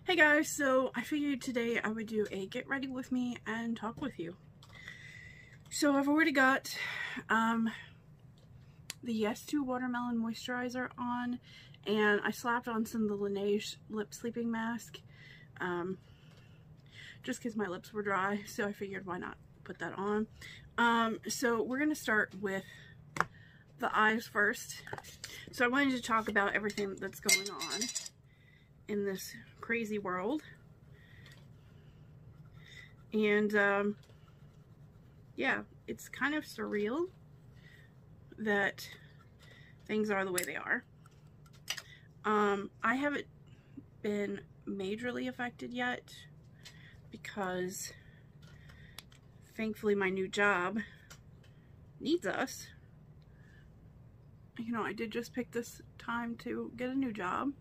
Hey guys, so I figured today I would do a get ready with me and talk with you. So I've already got the Yes to Watermelon Moisturizer on, and I slapped on some of the Laneige lip sleeping mask just because my lips were dry, so I figured why not put that on. So we're going to start with the eyes first. So I wanted to talk about everything that's going on in this crazy world, and yeah, it's kind of surreal that things are the way they are. I haven't been majorly affected yet because thankfully my new job needs us. You know, I did just pick this time to get a new job.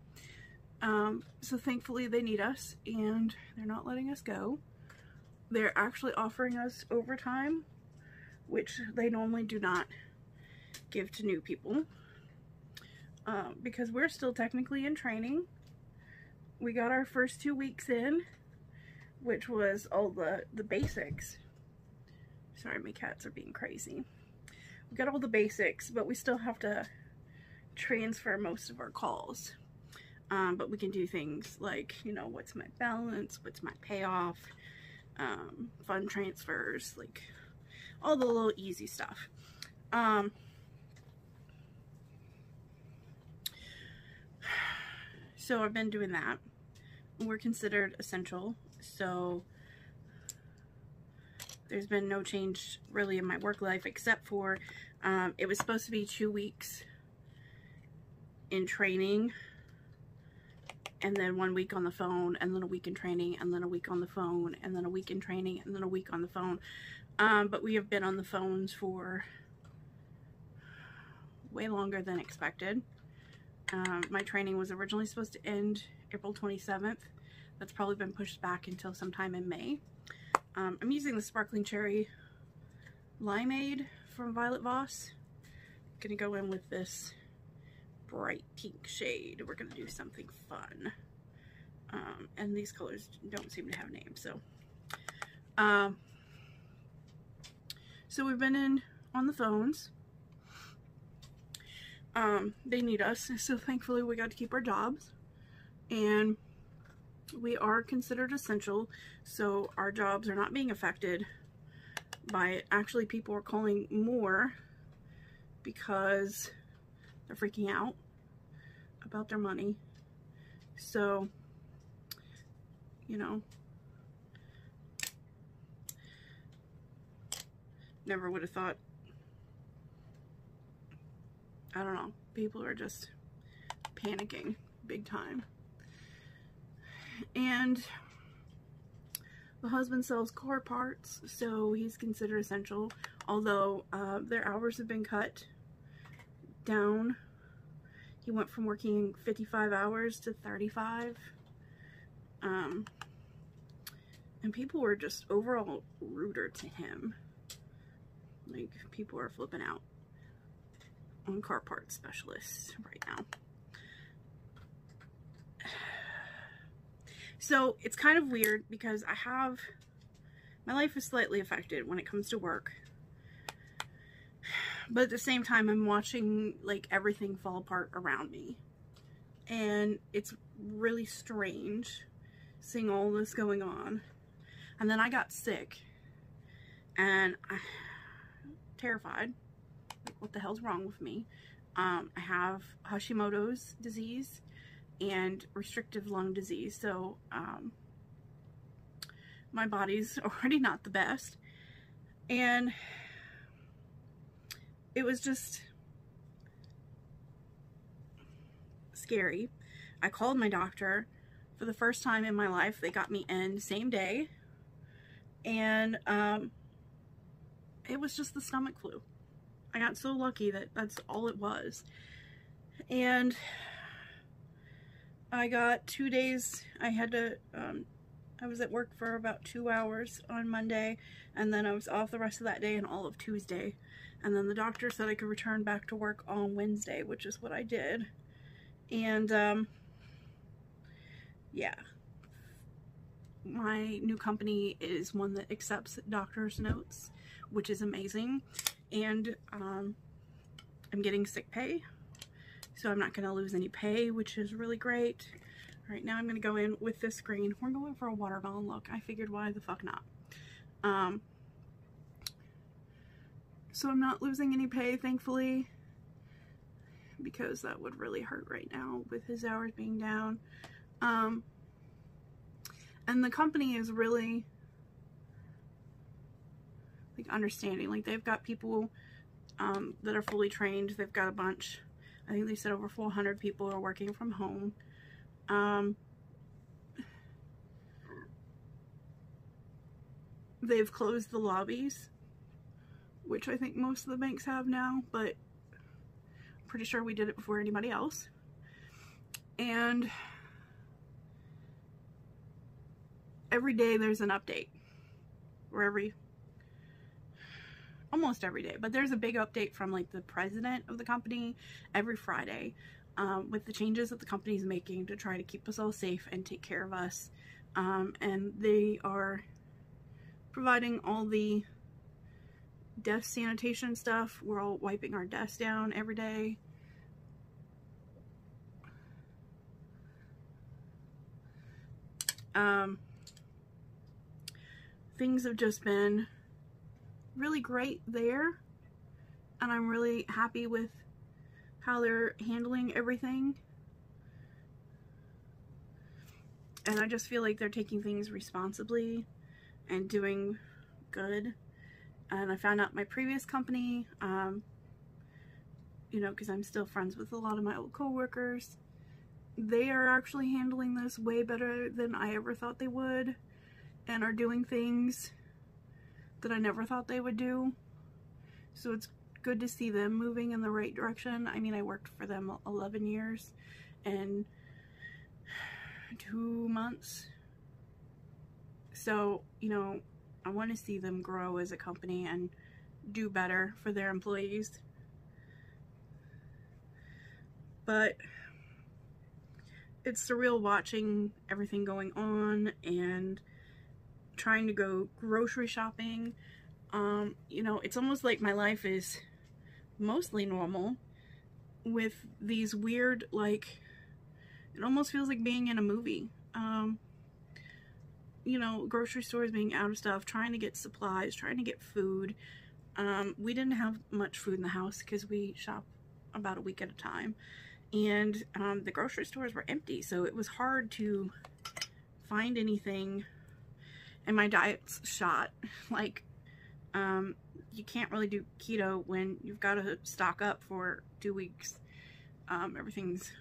So thankfully they need us and they're not letting us go. They're actually offering us overtime, which they normally do not give to new people, because we're still technically in training. We got our first 2 weeks in, which was all the basics. Sorry, my cats are being crazy. We got all the basics, but we still have to transfer most of our calls. But we can do things like, you know, what's my balance, what's my payoff, fund transfers, like all the little easy stuff. So I've been doing that. We're considered essential, so there's been no change really in my work life, except for it was supposed to be 2 weeks in training, and then 1 week on the phone, and then a week in training, and then a week on the phone, and then a week in training, and then a week on the phone. But we have been on the phones for way longer than expected. My training was originally supposed to end April 27th. That's probably been pushed back until sometime in May. I'm using the Sparkling Cherry Limeade from Violet Voss. I'm gonna go in with this bright pink shade. We're gonna do something fun, and these colors don't seem to have names, so we've been on the phones. They need us, so thankfully we got to keep our jobs, and we are considered essential, so our jobs are not being affected by it. Actually, people are calling more because they're freaking out about their money. So, you know, never would have thought. I don't know, people are just panicking big time. And the husband sells car parts, so he's considered essential, although their hours have been cut down. He went from working 55 hours to 35. And people were just overall ruder to him. Like, people are flipping out on car parts specialists right now. So it's kind of weird because my life is slightly affected when it comes to work, but at the same time I'm watching like everything fall apart around me, and it's really strange seeing all this going on. And then I got sick, and I'm terrified. Like, what the hell's wrong with me? I have Hashimoto's disease and restrictive lung disease, so my body's already not the best, and it was just scary. I called my doctor for the first time in my life. They got me in same day, and it was just the stomach flu. I got so lucky that that's all it was. And I got 2 days. I had to, I was at work for about 2 hours on Monday, and then I was off the rest of that day and all of Tuesday. And then the doctor said I could return back to work on Wednesday, which is what I did. And yeah, my new company is one that accepts doctor's notes, which is amazing. And I'm getting sick pay, so I'm not going to lose any pay, which is really great. All right, now I'm going to go in with this green. We're going for a watermelon look. I figured, why the fuck not? So I'm not losing any pay, thankfully, because that would really hurt right now with his hours being down. And the company is really, like, understanding. Like, they've got people that are fully trained. They've got a bunch. I think they said over 400 people are working from home. They've closed the lobbies, which I think most of the banks have now, but I'm pretty sure we did it before anybody else. And every day there's an update, or almost every day, but there's a big update from like the president of the company every Friday with the changes that the company's making to try to keep us all safe and take care of us. And they are providing all the desk sanitation stuff. We're all wiping our desks down every day. Things have just been really great there, and I'm really happy with how they're handling everything. And I just feel like they're taking things responsibly and doing good. And I found out my previous company, you know, because I'm still friends with a lot of my old coworkers, they are actually handling this way better than I ever thought they would, and are doing things that I never thought they would do. So it's good to see them moving in the right direction. I mean, I worked for them 11 years and 2 months. So, you know, I want to see them grow as a company and do better for their employees. But it's surreal watching everything going on and trying to go grocery shopping. You know, it's almost like my life is mostly normal with these weird, like, it almost feels like being in a movie. You know, grocery stores being out of stuff, trying to get supplies, trying to get food. We didn't have much food in the house because we shop about a week at a time. And the grocery stores were empty, so it was hard to find anything. And my diet's shot. Like, you can't really do keto when you've got to stock up for 2 weeks. Everything's,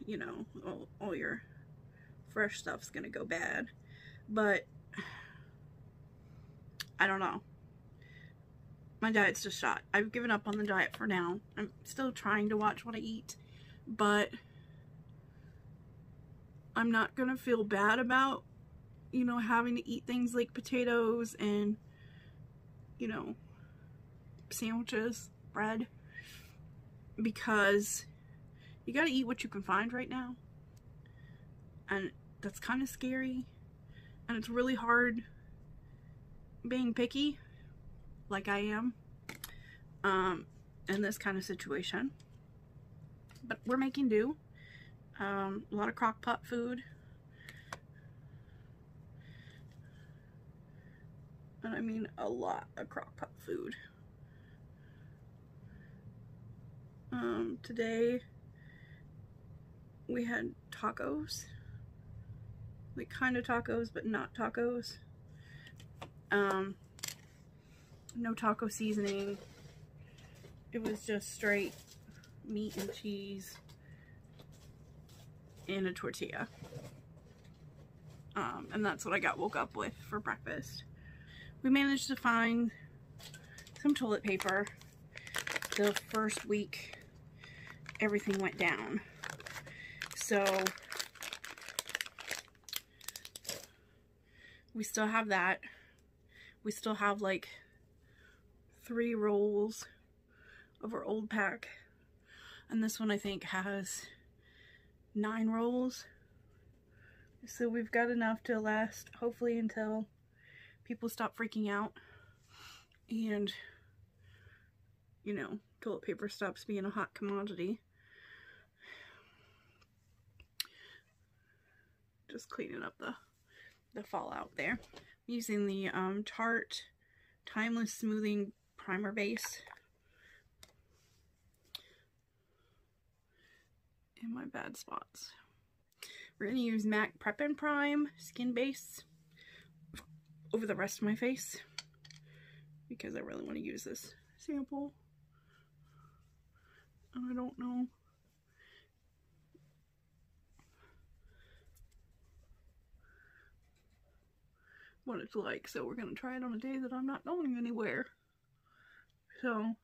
you know, all your fresh stuff's gonna go bad. But I don't know. My diet's just shot. I've given up on the diet for now. I'm still trying to watch what I eat, but I'm not gonna feel bad about, you know, having to eat things like potatoes and, you know, sandwiches, bread, because you gotta eat what you can find right now. And that's kind of scary. And it's really hard being picky, like I am, in this kind of situation. But we're making do. A lot of crock pot food. And I mean a lot of crock pot food. Today we had tacos. Like kind of tacos, but not tacos. No taco seasoning. It was just straight meat and cheese and a tortilla. And that's what I woke up with for breakfast. We managed to find some toilet paper the first week everything went down. So we still have that. We still have like 3 rolls of our old pack. And this one I think has 9 rolls. So we've got enough to last, hopefully, until people stop freaking out. And, you know, toilet paper stops being a hot commodity. Just cleaning up the fallout there. I'm using the Tarte Timeless Smoothing Primer Base in my bad spots. We're going to use MAC Prep and Prime Skin Base over the rest of my face because I really want to use this sample. And I don't know what it's like, so we're going to try it on a day that I'm not going anywhere. So,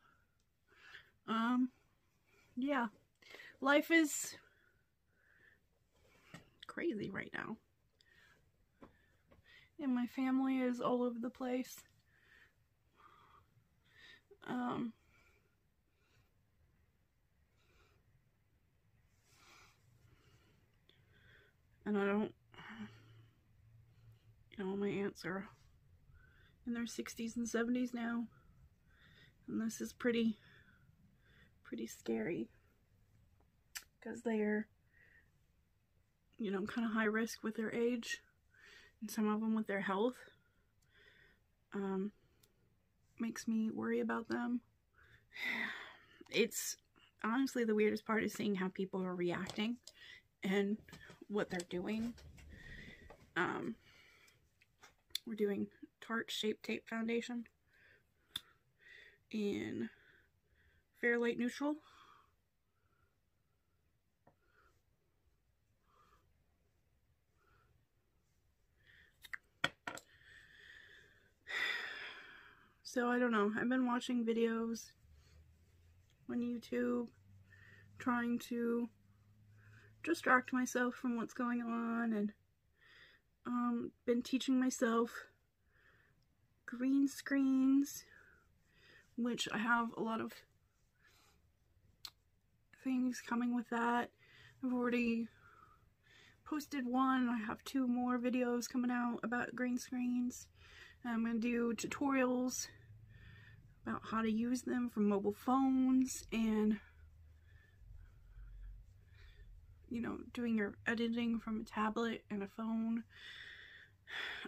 yeah. Life is crazy right now. And my family is all over the place. And I don't, you know, my aunts are in their 60s and 70s now. And this is pretty scary. Because they're, you know, kind of high risk with their age. And some of them with their health. Makes me worry about them. It's honestly the weirdest part is seeing how people are reacting and what they're doing. We're doing Tarte Shape Tape Foundation in Fair Light Neutral. So I don't know, I've been watching videos on YouTube trying to distract myself from what's going on, and been teaching myself green screens, which I have a lot of things coming with that. I've already posted one. I have 2 more videos coming out about green screens. I'm going to do tutorials about how to use them for mobile phones and, you know, doing your editing from a tablet and a phone.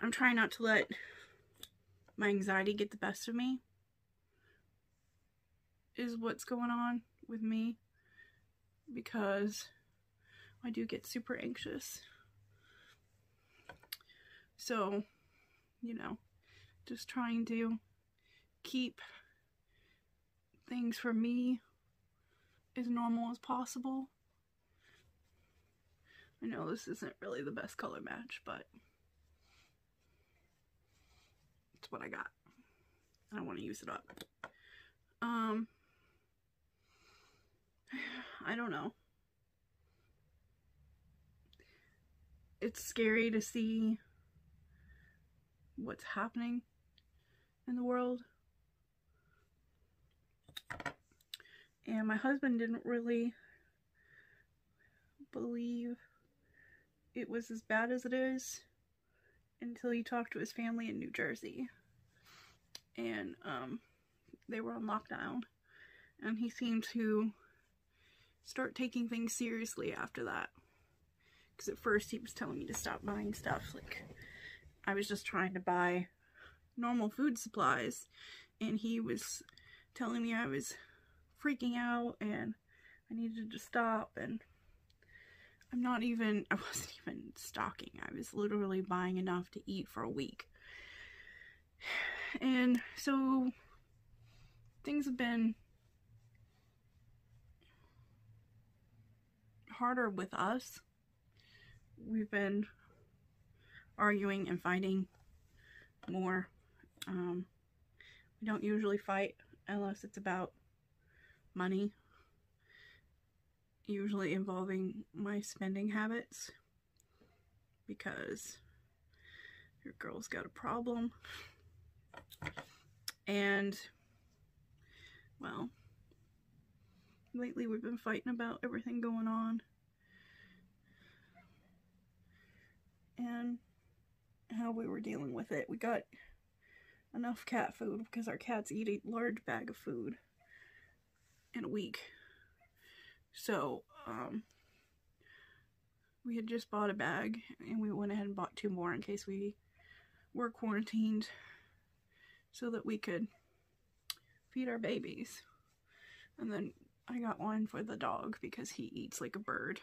I'm trying not to let my anxiety get the best of me, is what's going on with me, because I do get super anxious. So, you know, just trying to keep things for me as normal as possible. I know this isn't really the best color match, but it's what I got. And I want to use it up. I don't know. It's scary to see what's happening in the world. And my husband didn't really believe it was as bad as it is until he talked to his family in New Jersey. And they were on lockdown. And he seemed to start taking things seriously after that. Because at first he was telling me to stop buying stuff. Like, I was just trying to buy normal food supplies, and he was telling me I was freaking out and I needed to stop. And I wasn't even stocking. I was literally buying enough to eat for a week. And so things have been harder with us. We've been arguing and fighting more. We don't usually fight unless it's about money, usually involving my spending habits, because your girl's got a problem. And well, lately we've been fighting about everything going on. And how we were dealing with it. We got enough cat food because our cats eat a large bag of food in a week. So, we had just bought a bag and we went ahead and bought 2 more in case we were quarantined so that we could feed our babies. And then I got one for the dog because he eats like a bird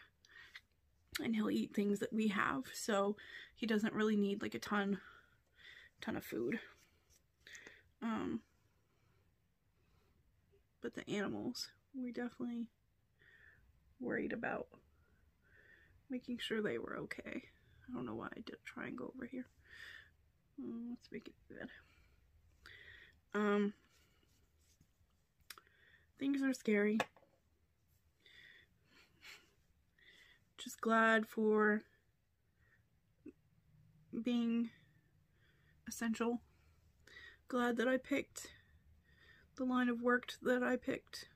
and he'll eat things that we have, so he doesn't really need like a ton of food. But the animals, we definitely worried about making sure they were okay. I don't know why I did a triangle over here. Let's make it good. Things are scary. Just glad for being essential. Glad that I picked the line of work that I picked,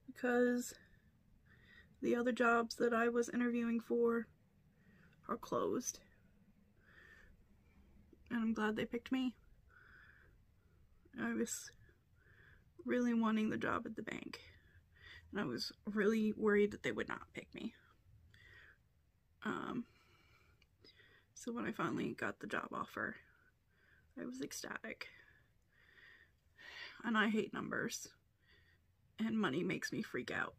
because the other jobs that I was interviewing for are closed. And I'm glad they picked me. I was really wanting the job at the bank, and I was really worried that they would not pick me. So when I finally got the job offer, I was ecstatic. And I hate numbers, and money makes me freak out.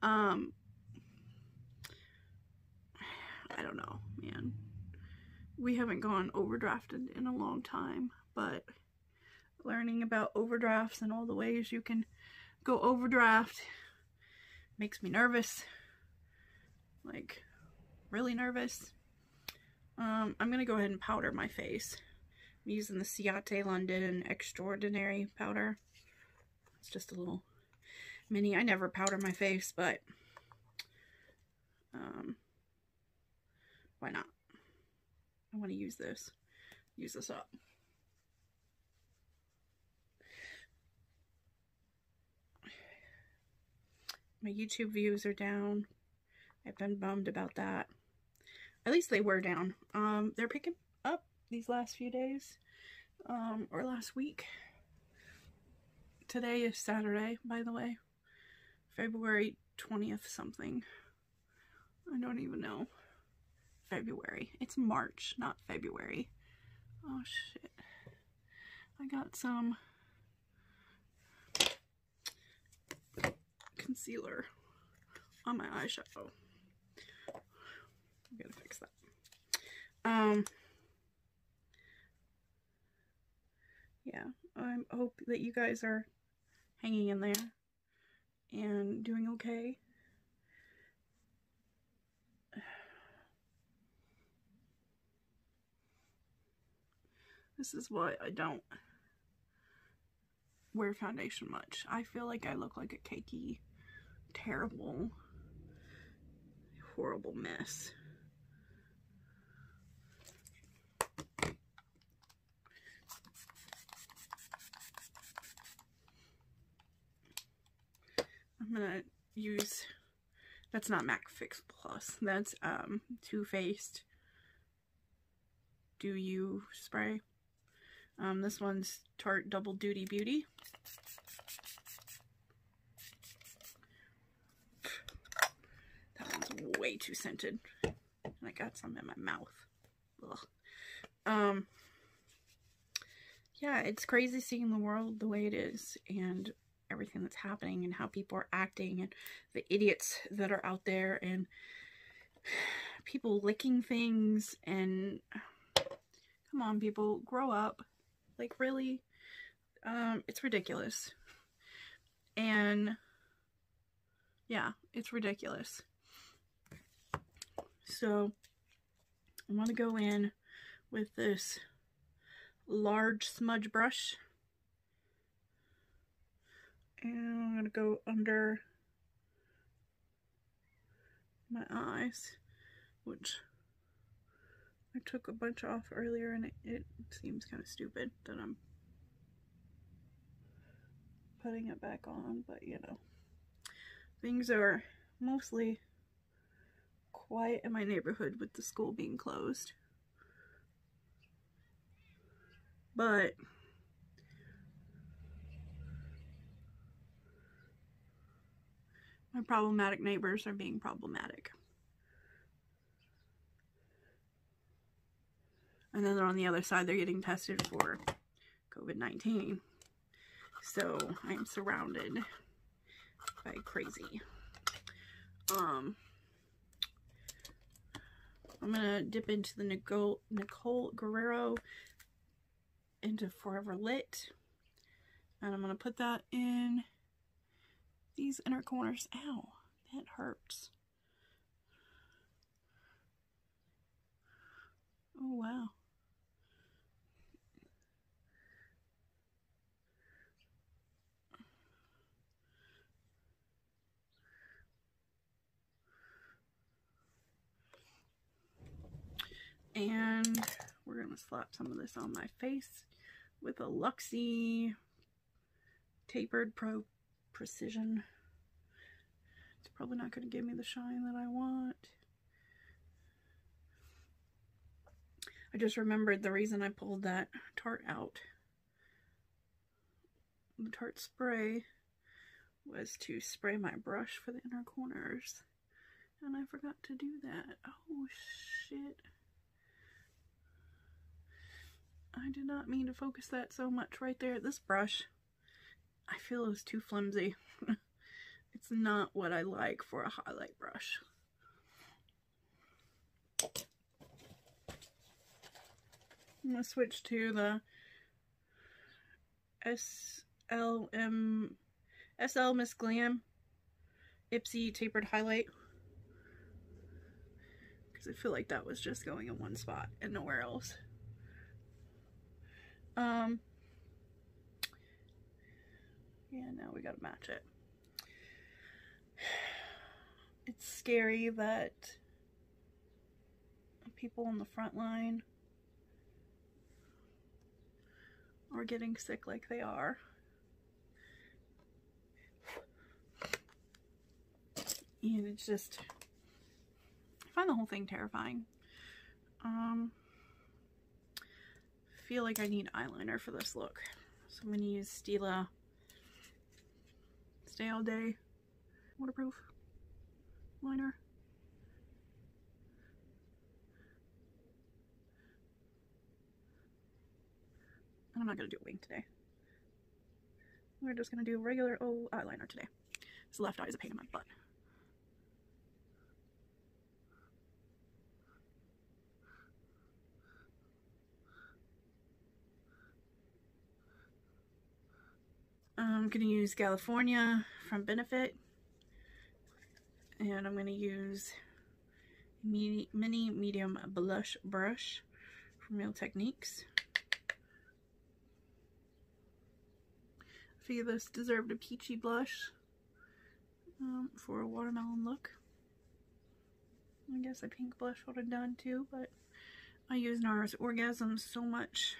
I don't know, man. We haven't gone overdrafted in a long time, but learning about overdrafts and all the ways you can go overdraft makes me nervous. Like, really nervous. I'm gonna go ahead and powder my face. I'm using the Ciate London Extraordinary powder. It's just a little mini. I never powder my face, but why not? I want to use this. Use this up. My YouTube views are down. I've been bummed about that. At least they were down. They're picking up these last few days, or last week. Today is Saturday, by the way. February 20th something. I don't even know. February. It's March, not February. Oh shit. I got some concealer on my eyeshadow. I'm gonna fix that. Yeah, I hope that you guys are hanging in there and doing okay. This is why I don't wear foundation much. I feel like I look like a cakey, terrible, horrible mess. I'm gonna use, that's not MAC Fix Plus, that's Too Faced Do You spray. This one's Tarte Double Duty Beauty. That one's way too scented. And I got some in my mouth. Ugh. Yeah, it's crazy seeing the world the way it is, and everything that's happening, and how people are acting, and the idiots that are out there, and people licking things, and come on, people, grow up. Like, really? It's ridiculous. And yeah, it's ridiculous. So I'm gonna go in with this large smudge brush, and I'm gonna go under my eyes, which I took a bunch off earlier, and it seems kind of stupid that I'm putting it back on, but you know, things are mostly quiet in my neighborhood with the school being closed. But my problematic neighbors are being problematic. And then they're on the other side, they're getting tested for COVID-19. So I'm surrounded by crazy. I'm gonna dip into the Nicole Guerrero into Forever Lit. And I'm gonna put that in these inner corners. Ow, that hurts. Oh wow. And we're gonna slap some of this on my face with a Luxie Tapered Pro Precision. It's probably not gonna give me the shine that I want. I just remembered the reason I pulled that Tarte out. The Tarte spray was to spray my brush for the inner corners. And I forgot to do that. Oh shit. I did not mean to focus that so much right there. This brush, I feel is too flimsy. It's not what I like for a highlight brush. I'm going to switch to the SL Miss Glam Ipsy Tapered Highlight. Because I feel like that was just going in one spot and nowhere else. Yeah, now we gotta match it. It's scary that people on the front line are getting sick like they are. And it's just, I find the whole thing terrifying. Feel like I need eyeliner for this look. So I'm gonna use Stila Stay All Day waterproof liner. And I'm not gonna do a wing today. We're just gonna do regular old eyeliner today. This left eye is a pain in my butt. I'm gonna use California from Benefit, and I'm gonna use mini medium blush brush from Real Techniques. I feel this deserved a peachy blush for a watermelon look. I guess a pink blush would have done too, but I use NARS Orgasm so much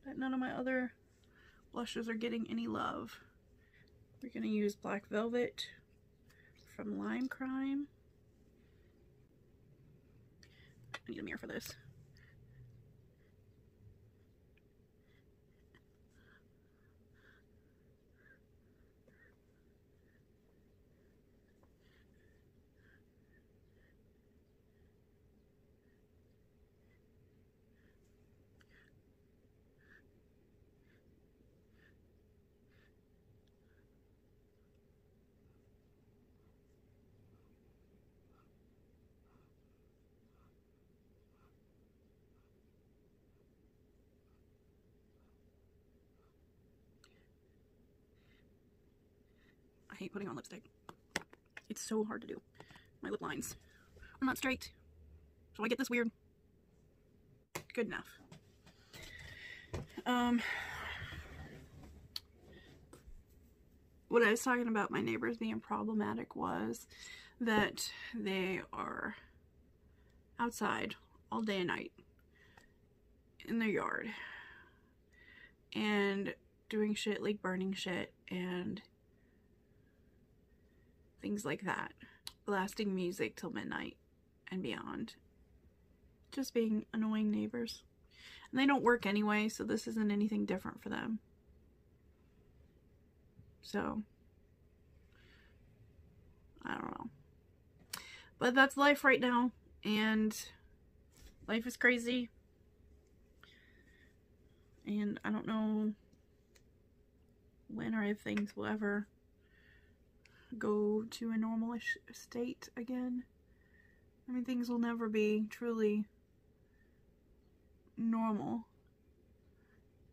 that none of my other blushes are getting any love. We're going to use Black Velvet from Lime Crime. I need a mirror for this. I hate putting on lipstick. It's so hard to do. My lip lines are not straight. So I get this weird. Good enough. What I was talking about my neighbors being problematic was that they are outside all day and night in their yard and doing shit like burning shit and things like that. Blasting music till midnight and beyond. Just being annoying neighbors. And they don't work anyway, so this isn't anything different for them. So, I don't know. But that's life right now, and life is crazy. And I don't know when or if things will ever go to a normalish state again. I mean, things will never be truly normal,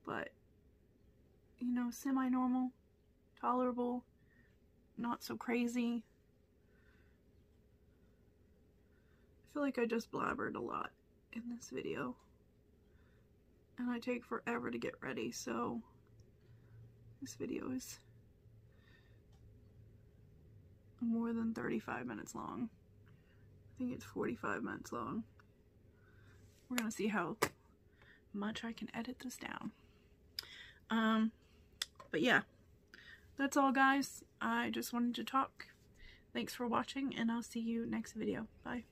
but, you know, semi-normal, tolerable, not so crazy. I feel like I just blabbered a lot in this video, and I take forever to get ready, so this video is more than 35 minutes long. I think it's 45 minutes long. We're gonna see how much I can edit this down. But yeah, that's all, guys. I just wanted to talk. Thanks for watching, and I'll see you next video. Bye.